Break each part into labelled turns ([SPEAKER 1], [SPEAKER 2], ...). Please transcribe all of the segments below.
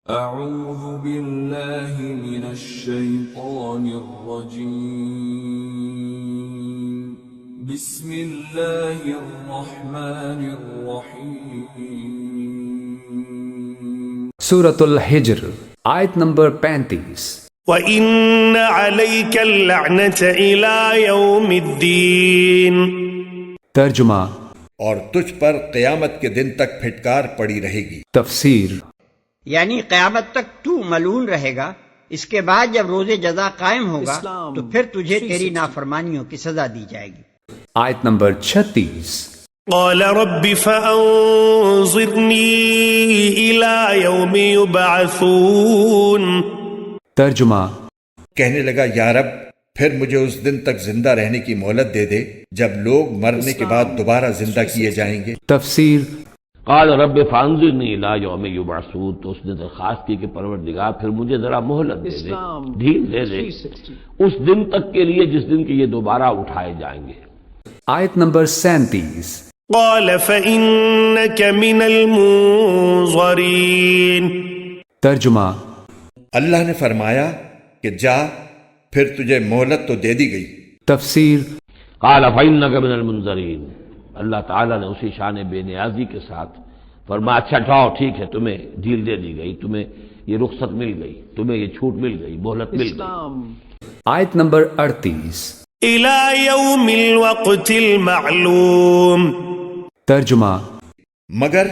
[SPEAKER 1] أعوذ بالله من الشيطان الرجيم بسم الله الرحمن الرحيم
[SPEAKER 2] سورة الحجر آیت نمبر 35.
[SPEAKER 3] وَإِنَّ عَلَيْكَ اللَّعْنَةَ إِلَى يَوْمِ الدِّينِ.
[SPEAKER 2] ترجمہ
[SPEAKER 4] اور تجھ پر قیامت کے دن تک پھٹکار پڑی رہے گی.
[SPEAKER 2] تفسیر
[SPEAKER 5] یعنی قیامت تک تو ملعون رہے گا، اس کے بعد جب روز جزا قائم ہوگا تو پھر تجھے تیری نافرمانیوں کی سزا دی جائے گی.
[SPEAKER 2] آیت نمبر 36.
[SPEAKER 3] قال رب فأنظرني إلى يوم يبعثون.
[SPEAKER 2] ترجمہ
[SPEAKER 4] کہنے لگا یا رب پھر مجھے اس دن تک زندہ رہنے کی مہلت دے دے جب لوگ مرنے کے بعد دوبارہ زندہ کیے جائیں گے.
[SPEAKER 2] تفسیر
[SPEAKER 6] قال رب فانظرنی الی یوم یبعثون. تو اس نے درخواست کی کہ پروردگار پھر مجھے ذرا مہلت دے دے، ڈھیل دے دے اس دن تک کے لیے جس دن کے یہ دوبارہ اٹھائے جائیں گے.
[SPEAKER 2] آیت نمبر 37.
[SPEAKER 3] قال فإنك من المنظرين.
[SPEAKER 2] ترجمہ
[SPEAKER 4] اللہ نے فرمایا کہ جا پھر تجھے مہلت تو دے دی گئی.
[SPEAKER 2] تفسیر
[SPEAKER 6] قال فإنك من المنظرین. اللہ تعالیٰ نے اسی شان بے نیازی کے ساتھ فرمایا اچھا ٹھاؤ ٹھیک ہے، تمہیں ڈھیل دے دی گئی، تمہیں یہ رخصت مل گئی، تمہیں یہ چھوٹ مل گئی، مہلت مل گئی.
[SPEAKER 2] آیت نمبر 38.
[SPEAKER 3] إلى يوم الوقت المعلوم.
[SPEAKER 2] ترجمہ
[SPEAKER 4] مگر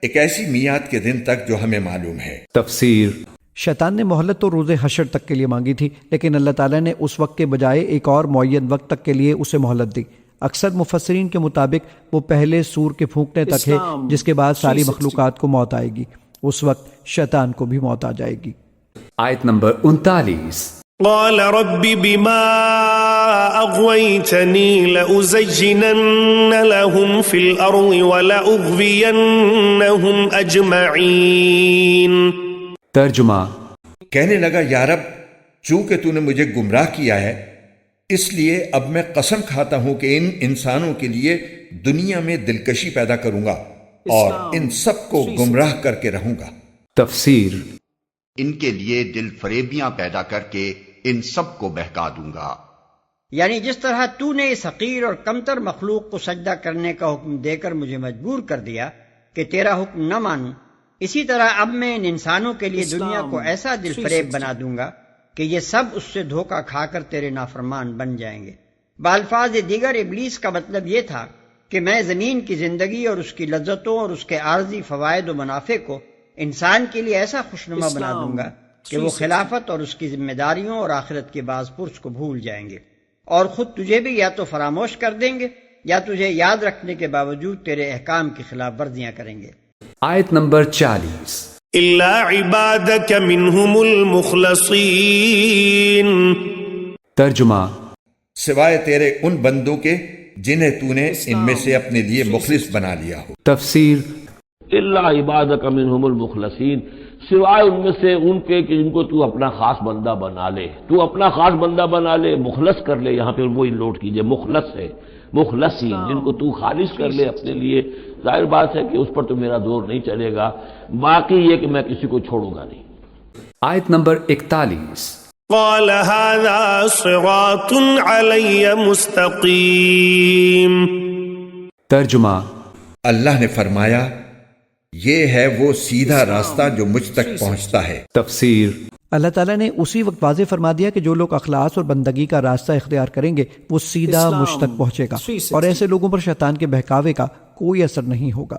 [SPEAKER 4] ایک ایسی میعاد کے دن تک جو ہمیں معلوم ہے.
[SPEAKER 2] تفسیر
[SPEAKER 7] شیطان نے مہلت تو روز حشر تک کے لیے مانگی تھی، لیکن اللہ تعالیٰ نے اس وقت کے بجائے ایک اور معین وقت تک کے لیے اسے مہلت دی. اکثر مفسرین کے مطابق وہ پہلے سور کے پھونکنے تک ہے، جس کے بعد ساری مخلوقات کو موت آئے گی. اس وقت شیطان کو بھی موت آ جائے گی.
[SPEAKER 2] آیت نمبر 39.
[SPEAKER 3] قال رب بما أغويتني لأزينن لهم في الأرض ولأغوينهم أجمعين.
[SPEAKER 2] ترجمہ
[SPEAKER 4] کہنے لگا یا رب چونکہ تو نے مجھے گمراہ کیا ہے اس لیے اب میں قسم کھاتا ہوں کہ ان انسانوں کے لیے دنیا میں دلکشی پیدا کروں گا اور ان سب کو گمراہ کر کے رہوں گا.
[SPEAKER 2] تفسیر
[SPEAKER 8] ان کے لیے دل فریبیاں پیدا کر کے ان سب کو بہکا دوں گا.
[SPEAKER 5] یعنی جس طرح تو نے اس حقیر اور کمتر مخلوق کو سجدہ کرنے کا حکم دے کر مجھے مجبور کر دیا کہ تیرا حکم نہ مانوں، اسی طرح اب میں ان انسانوں کے لیے دنیا کو ایسا دل فریب بنا دوں گا کہ یہ سب اس سے دھوکہ کھا کر تیرے نافرمان بن جائیں گے. بالفاظ دیگر ابلیس کا مطلب یہ تھا کہ میں زمین کی زندگی اور اس کی لذتوں اور اس کے عارضی فوائد و منافع کو انسان کے لیے ایسا خوشنما بنا دوں گا کہ وہ خلافت اور اس کی ذمہ داریوں اور آخرت کے باز پرس کو بھول جائیں گے، اور خود تجھے بھی یا تو فراموش کر دیں گے یا تجھے یاد رکھنے کے باوجود تیرے احکام کی خلاف ورزیاں کریں گے.
[SPEAKER 2] آیت نمبر 40.
[SPEAKER 3] إلا عبادك منهم المخلصين.
[SPEAKER 2] ترجمہ
[SPEAKER 4] سوائے تیرے ان بندوں کے جنہیں تو نے ان میں سے اپنے لیے مخلص بنا لیا ہو.
[SPEAKER 2] تفسیر
[SPEAKER 6] الا عبادک منہم المخلصین. سوائے ان میں سے ان کے کہ جن کو تو اپنا خاص بندہ بنا لے، تو اپنا خاص بندہ بنا لے، مخلص کر لے. یہاں پہ وہی نوٹ کیجئے مخلص ہے، مخلصین جن کو تو خالص کر لے اپنے لیے. ظاہر بات ہے کہ اس پر تو میرا زور نہیں چلے گا، باقی یہ کہ میں کسی کو چھوڑوں گا نہیں.
[SPEAKER 2] آیت نمبر 41.
[SPEAKER 3] قال هذا صراط علي مستقيم.
[SPEAKER 2] ترجمہ
[SPEAKER 4] اللہ نے فرمایا یہ ہے وہ سیدھا راستہ جو مجھ تک پہنچتا ہے.
[SPEAKER 2] تفسیر
[SPEAKER 7] اللہ تعالیٰ نے اسی وقت واضح فرما دیا کہ جو لوگ اخلاص اور بندگی کا راستہ اختیار کریں گے وہ سیدھا مجھ تک پہنچے گا، اور ایسے لوگوں پر شیطان کے بہکاوے کا کوئی اثر نہیں ہوگا.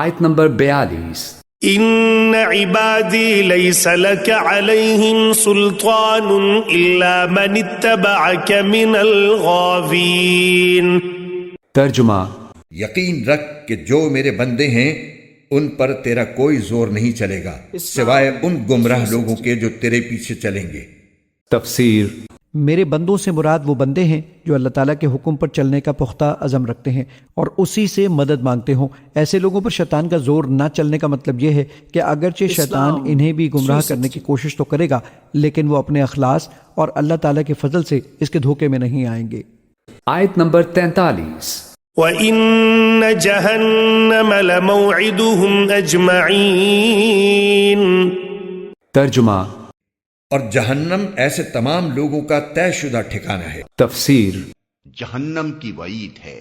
[SPEAKER 2] آیت نمبر 42.
[SPEAKER 3] ان عبادی لیس لک علیہم سلطان الا من اتبعک من الغاوین.
[SPEAKER 2] ترجمہ
[SPEAKER 4] یقین رکھ کہ جو میرے بندے ہیں ان پر تیرا کوئی زور نہیں چلے گا سوائے ان گمراہ لوگوں کے جو تیرے پیچھے چلیں گے.
[SPEAKER 2] تفسیر
[SPEAKER 7] میرے بندوں سے مراد وہ بندے ہیں جو اللہ تعالیٰ کے حکم پر چلنے کا پختہ عزم رکھتے ہیں اور اسی سے مدد مانگتے ہوں. ایسے لوگوں پر شیطان کا زور نہ چلنے کا مطلب یہ ہے کہ اگرچہ شیطان انہیں بھی گمراہ کرنے کی کوشش تو کرے گا، لیکن وہ اپنے اخلاص اور اللہ تعالیٰ کے فضل سے اس کے دھوکے میں نہیں آئیں گے.
[SPEAKER 2] آیت نمبر 43.
[SPEAKER 3] وَإِنَّ جَهَنَّمَ لَمَوْعِدُهُمْ أَجْمَعِينَ.
[SPEAKER 2] ترجمہ
[SPEAKER 4] اور جہنم ایسے تمام لوگوں کا طے شدہ ٹھکانہ ہے۔
[SPEAKER 2] تفسیر
[SPEAKER 8] جہنم کی وعید ہے۔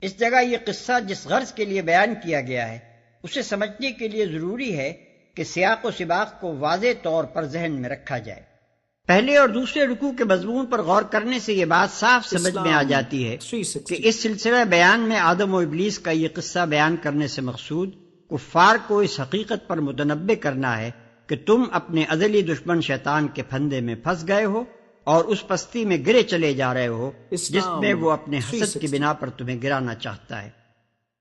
[SPEAKER 5] اس جگہ یہ قصہ جس غرض کے لیے بیان کیا گیا ہے اسے سمجھنے کے لیے ضروری ہے کہ سیاق و سباق کو واضح طور پر ذہن میں رکھا جائے۔ پہلے اور دوسرے رکوع کے مضمون پر غور کرنے سے یہ بات صاف سمجھ میں آ جاتی ہے کہ اس سلسلہ بیان میں آدم و ابلیس کا یہ قصہ بیان کرنے سے مقصود کفار کو اس حقیقت پر متنبہ کرنا ہے کہ تم اپنے ازلی دشمن شیطان کے پھندے میں پھنس گئے ہو اور اس پستی میں گرے چلے جا رہے ہو جس میں وہ اپنے حسد کی بنا پر تمہیں گرانا چاہتا ہے۔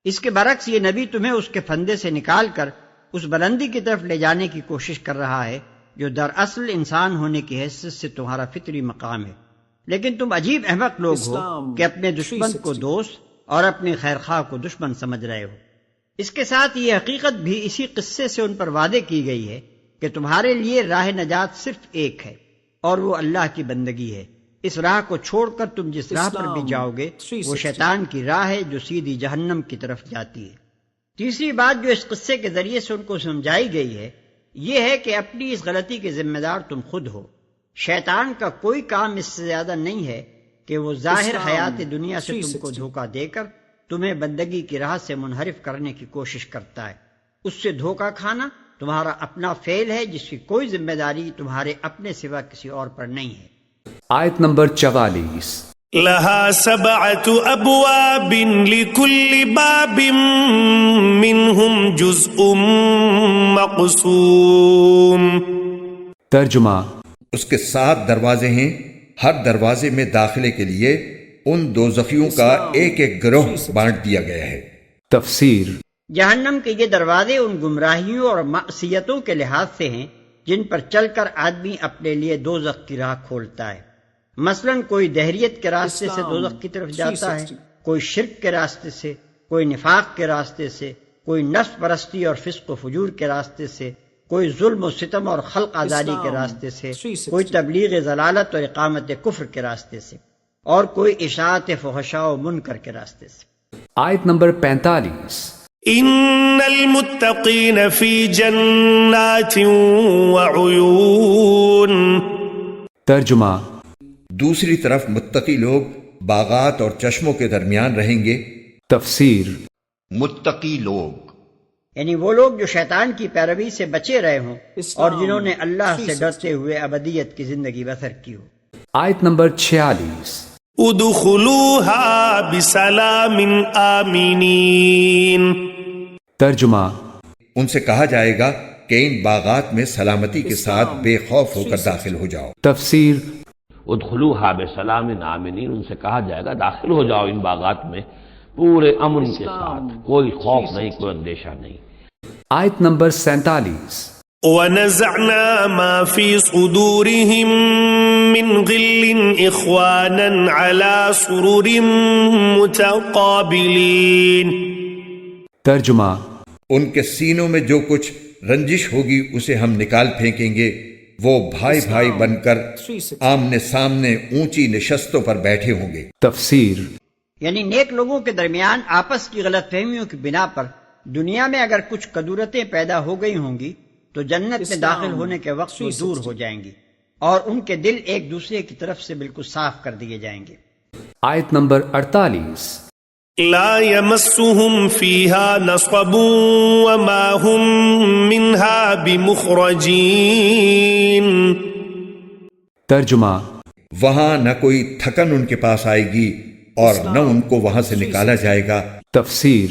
[SPEAKER 5] اس کے برعکس یہ نبی تمہیں اس کے پھندے سے نکال کر اس بلندی کی طرف لے جانے کی کوشش کر رہا ہے جو دراصل انسان ہونے کی حیثیت سے تمہارا فطری مقام ہے، لیکن تم عجیب احمق لوگ ہو کہ اپنے دشمن کو دوست اور اپنے خیرخواہ کو دشمن سمجھ رہے ہو۔ اس کے ساتھ یہ حقیقت بھی اسی قصے سے ان پر وعدے کی گئی ہے کہ تمہارے لیے راہ نجات صرف ایک ہے اور وہ اللہ کی بندگی ہے۔ اس راہ کو چھوڑ کر تم جس راہ پر بھی جاؤ گے وہ شیطان کی راہ ہے جو سیدھی جہنم کی طرف جاتی ہے۔ تیسری بات جو اس قصے کے ذریعے سے ان کو سمجھائی گئی ہے یہ ہے کہ اپنی اس غلطی کے ذمہ دار تم خود ہو۔ شیطان کا کوئی کام اس سے زیادہ نہیں ہے کہ وہ ظاہر حیات دنیا سے تم کو دھوکہ دے کر تمہیں بندگی کی راہ سے منحرف کرنے کی کوشش کرتا ہے۔ اس سے دھوکہ کھانا تمہارا اپنا فعل ہے جس کی کوئی ذمہ داری تمہارے اپنے سوا کسی اور پر نہیں ہے۔
[SPEAKER 2] آیت نمبر 44۔
[SPEAKER 3] لها 7 أبواب لكل باب منهم جزء مقسوم۔
[SPEAKER 2] ترجمہ
[SPEAKER 4] اس کے 7 دروازے ہیں، ہر دروازے میں داخلے کے لیے ان دوزخیوں کا ایک ایک گروہ بانٹ دیا گیا ہے۔
[SPEAKER 2] تفسیر
[SPEAKER 5] جہنم کے یہ دروازے ان گمراہیوں اور معصیتوں کے لحاظ سے ہیں جن پر چل کر آدمی اپنے لیے دوزخ کی راہ کھولتا ہے۔ مثلاً کوئی دہریت کے راستے سے دوزخ کی طرف جاتا ہے، کوئی شرک کے راستے سے، کوئی نفاق کے راستے سے، کوئی نفس پرستی اور فسق و فجور کے راستے سے، کوئی ظلم و ستم اور خلق آزادی کے راستے سے، کوئی تبلیغ ضلالت اور اقامت کفر کے راستے سے، اور کوئی اشاعت فحشاء و منکر کے راستے سے۔
[SPEAKER 2] آیت نمبر 45۔
[SPEAKER 3] ان المتقین فی جنات وعیون۔
[SPEAKER 2] ترجمہ
[SPEAKER 4] دوسری طرف متقی لوگ باغات اور چشموں کے درمیان رہیں گے۔
[SPEAKER 2] تفسیر
[SPEAKER 8] متقی لوگ
[SPEAKER 5] یعنی وہ لوگ جو شیطان کی پیروی سے بچے رہے ہوں اور جنہوں نے اللہ سے ڈرتے ہوئے ابدیت کی زندگی بسر کی ہو۔
[SPEAKER 2] آیت نمبر 46۔
[SPEAKER 3] ادخلوها بسلام آمینین۔
[SPEAKER 2] ترجمہ
[SPEAKER 4] ان سے کہا جائے گا کہ ان باغات میں سلامتی کے ساتھ بے خوف ہو کر داخل ہو جاؤ۔
[SPEAKER 2] تفسیر
[SPEAKER 6] ادخلوها بسلام آمنین، ان سے کہا جائے گا داخل ہو جاؤ ان باغات میں پورے امن کے ساتھ، کوئی خوف نہیں، کوئی اندیشہ نہیں۔
[SPEAKER 2] آیت نمبر 47۔
[SPEAKER 3] ونزعنا ما في صدورهم من غل إخوانا على سرر متقابلين۔
[SPEAKER 2] ترجمہ
[SPEAKER 4] ان کے سینوں میں جو کچھ رنجش ہوگی اسے ہم نکال پھینکیں گے، وہ بھائی بھائی بن کر آمنے سامنے اونچی نشستوں پر بیٹھے ہوں گے۔
[SPEAKER 2] تفسیر
[SPEAKER 5] یعنی نیک لوگوں کے درمیان آپس کی غلط فہمیوں کی بنا پر دنیا میں اگر کچھ قدورتیں پیدا ہو گئی ہوں گی تو جنت میں داخل ہونے کے وقت وہ دور ہو جائیں گی اور ان کے دل ایک دوسرے کی طرف سے بالکل صاف کر دیے جائیں گے۔
[SPEAKER 2] آیت نمبر 48۔
[SPEAKER 3] لا يمسهم فيها نصب وما هم منها بمخرجين۔
[SPEAKER 2] ترجمہ
[SPEAKER 4] وہاں نہ کوئی تھکن ان کے پاس آئے گی اور نہ ان کو وہاں سے نکالا جائے گا۔
[SPEAKER 2] تفسیر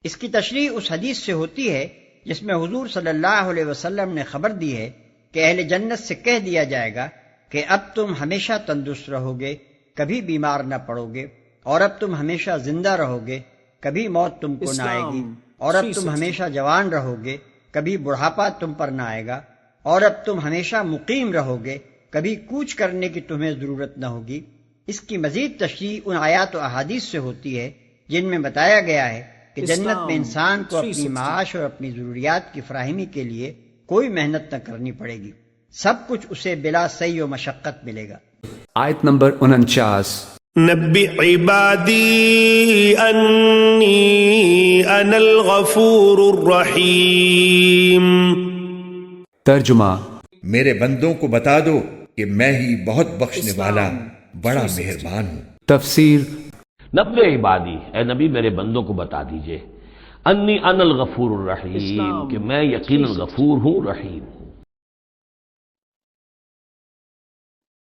[SPEAKER 5] اس کی تشریح اس حدیث سے ہوتی ہے جس میں حضور صلی اللہ علیہ وسلم نے خبر دی ہے کہ اہل جنت سے کہہ دیا جائے گا کہ اب تم ہمیشہ تندرست رہو گے، کبھی بیمار نہ پڑو گے، اور اب تم ہمیشہ زندہ رہو گے، کبھی موت تم کو نہ آئے گی، اور اب تم ہمیشہ جوان رہو گے، کبھی بڑھاپا تم پر نہ آئے گا، اور اب تم ہمیشہ مقیم رہو گے، کبھی کوچ کرنے کی تمہیں ضرورت نہ ہوگی۔ اس کی مزید تشریح ان آیات و احادیث سے ہوتی ہے جن میں بتایا گیا ہے کہ جنت میں انسان کو اپنی معاش اور اپنی ضروریات کی فراہمی کے لیے کوئی محنت نہ کرنی پڑے گی، سب کچھ اسے بلا سعی و مشقت ملے گا۔
[SPEAKER 2] آیت نمبر 49۔
[SPEAKER 3] نبئ عبادی انی انا الغفور الرحیم۔
[SPEAKER 2] ترجمہ
[SPEAKER 4] میرے بندوں کو بتا دو کہ میں ہی بہت بخشنے والا بڑا مہربان ہوں۔
[SPEAKER 2] تفسیر
[SPEAKER 6] نبئ عبادی، اے نبی میرے بندوں کو بتا دیجئے، انی انا الغفور الرحیم، کہ میں یقیناً غفور ہوں رحیم ہوں۔